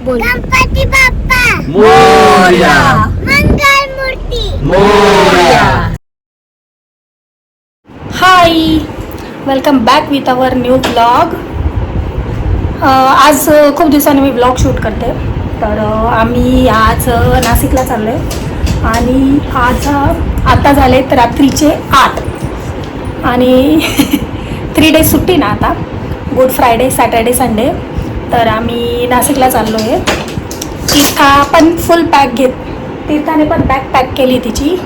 बोल. गणपती बाप्पा Morya. Mangal Murti Morya. Hi, welcome back with our new blog. आज खूप दिवसांनी मी ब्लॉग शूट करते. तर आम्ही आज नाशिकला चाललो आहे आणि आज आता झाले तर रात्रीचे 8 आणि 3 डेज सुट्टी ना आता, गुड फ्रायडे, सॅटर्डे, संडे. तर आम्ही नाशिकला चाललो आहे. तीर्था पण फुल बॅग तीर्थाने पण बॅग पॅक केली तिची.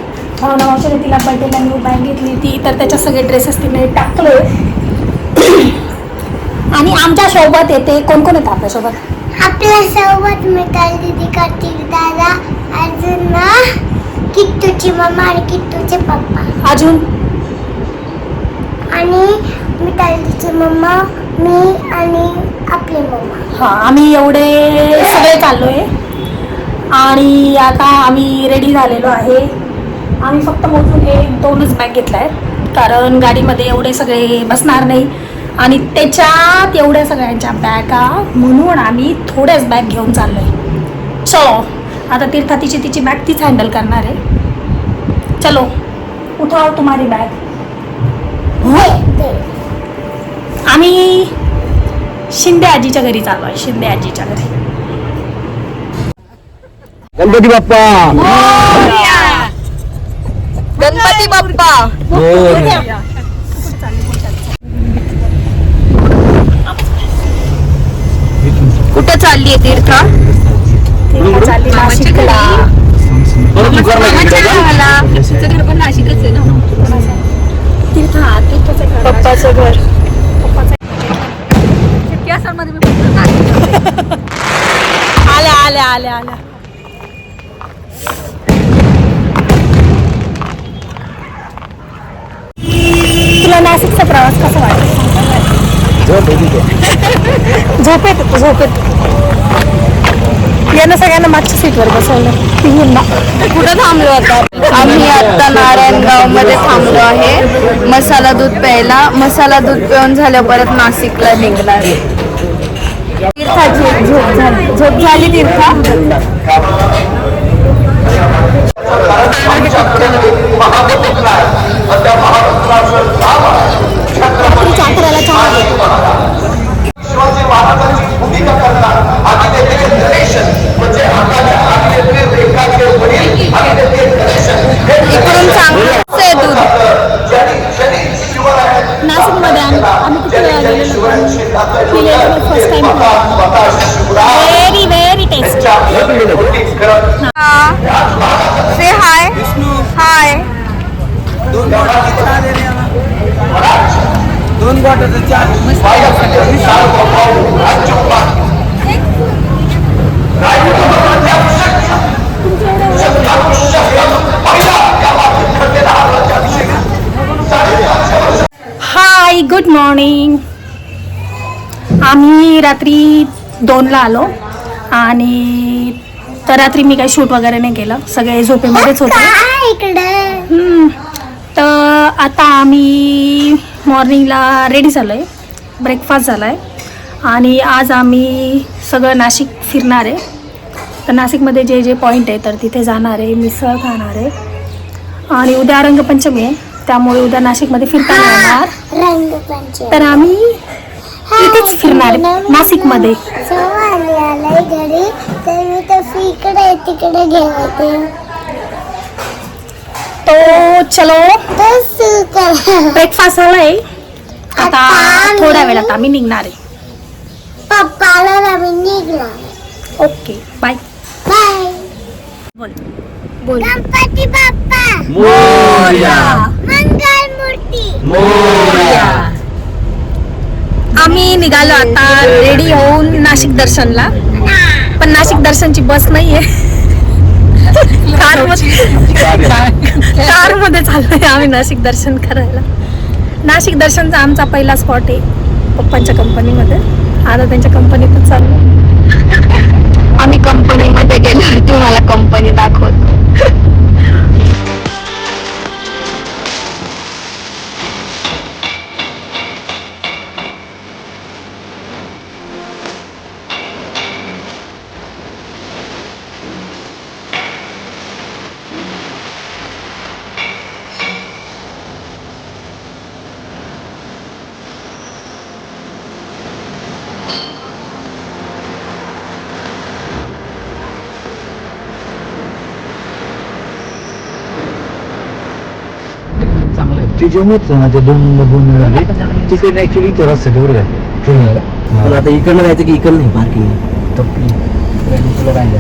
भावनावाच्याने तिला बर्थडेला न्यू बॅग घेतली ती, तर त्याच्या सगळे ड्रेसेस तिने टाकले. आणि आमच्या सोबत येते कोण कोण येतं आपल्यासोबत? आपल्या सोबत मिताली दीदी, कार्तिक दादा, अजून ना किट्टूची मम्मा आणि किट्टूचे पप्पा, अजून आणि मिताली दीदीची मम्मा, मी आणि आपली मम्मा. हां, आम्ही एवढे सगळे चाललो आहे. आणि आता आम्ही रेडी झालेलो आहे. आम्ही फक्त मोजून 1-2च बॅग घेतला आहे, कारण गाडीमध्ये एवढे सगळे बसणार नाही आणि त्याच्यात एवढ्या सगळ्यांच्या बॅगा, म्हणून आम्ही थोड्याच बॅग घेऊन चाललो आहे. चलो, आता तीर्था तिची बॅग तीच हँडल करणार आहे. चलो, उठाओ तुम्हारी बॅग. आम्ही शिंदे आजीच्या घरी चाललो आहे, शिंदे आजीच्या घरी. गणपती बाप्पा मोरया. गणपती बाप्पा मोरया. कुठे चालली आहे तीर्था? तीर्था चालली नाशिकला. पप्पाचं घर. आल्या. तुला नाशिकचा प्रवास कसा वाटतो? झोपेत यानं सगळ्यांना मागच्या सीटवर बसवलं. तिघींना. कुठं थांबलो आता? आम्ही आता नारायणगाव मध्ये थांबलो आहे मसाला दूध प्यायला. मसाला दूध पिऊन झालं परत नाशिकला निघणार. तीर्थाची झोप झाली तीर्था? रात्रीच्या 11ला चहा घेतो. शिवाजी महाराजांची भूमिका करता आम्ही ते जनरेशन म्हणजे एकाचे वडील आणि ते जनरेशन इकडून चांगलं आहे दूध. नाशिकमध्ये आम्ही किती वेळा गेलेलो, first time. Very tasty. Say hi. Hi. दोन बॉटल हाय, गुड मॉर्निंग. आम्ही रात्री 2ला आलो आणि तर रात्री मी काही शूट वगैरे नाही केलं, सगळे झोपेमध्येच होते. इकडे तर आता आम्ही मॉर्निंगला रेडी झालो आहे, ब्रेकफास्ट झाला आहे आणि आज आम्ही सगळं नाशिक फिरणार आहे. तर नाशिकमध्ये जे जे पॉईंट आहे तर तिथे जाणार आहे, मिसळ खाणार आहे आणि उद्या रंगपंचमी आहे, त्यामुळे उद्या नाशिकमध्ये फिरता येणार. रंगपंचमी तर आम्ही इथेच फिरणार आहे नाशिकमध्ये. आलाय घरी, तर मी तर इकडे तिकडे घेते. तो चलो, ब्रेकफास्ट झालाय. आता थोड्या वेळात आम्ही निघणार आहे. पप्पाला आम्ही निघणार. Okay, bye. बाय. बोल. गणपती बाप्पा मोरया. मंगल मूर्ती मोरया. आम्ही निघालो आता रेडी होऊन नाशिक दर्शनला. पण नाशिक दर्शनची बस नाहीये, कारमध्ये चाललोय आम्ही नाशिक दर्शन करायला. नाशिक दर्शनचा आमचा पहिला स्पॉट आहे पप्पांच्या कंपनीमध्ये. आता त्यांच्या कंपनीतच चाललो. आम्ही कंपनीमध्ये गेलो, तुम्हाला कंपनी दाखवतो. ते जे मत ना ते दोन मिळाले तिकडे ऍक्च्युली तो रस्ता तेवढं आहे पण आता इकडनं जायचं की इकडं नाही पार्किंग तपली तुला राहिलं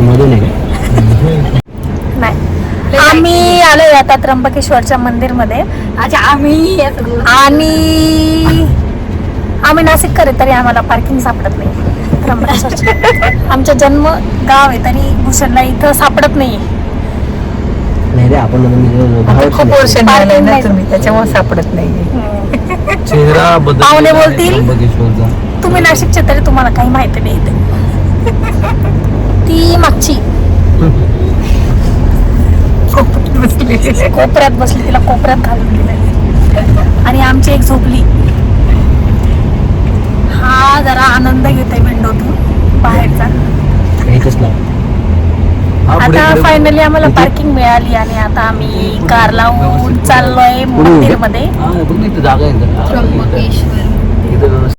मधून आहे नाही आम्ही आलोय आता त्र्यंबकेश्वरच्या मंदिरमध्ये आम्ही नाशिककर आहे तरी आम्हाला पार्किंग सापडत नाही त्र्यंबकेश्वरची आमचं जन्म गाव आहे तरी भूषणला इथं सापडत नाही नाही रे आपण खूप वर्ष Parking नाही. तुम्ही त्याच्यामुळे सापडत नाही चेहरा बदल पाहुणे बोलतील. त्र्यंबकेश्वरचा तुम्ही नाशिकचे तरी तुम्हाला काही माहिती नाही इथे ती मागची कोपऱ्यात बसली तिला कोपऱ्यात घालून दिलं आणि आमची एक झोपली हा जरा आनंद घेतोय विंडोतून बाहेरचा इथंच ना आता फायनली आम्हाला पार्किंग मिळाली आणि आता आम्ही कार लावून चाललोय मंदिरमध्ये बघ ना इथं जागा आहे इथं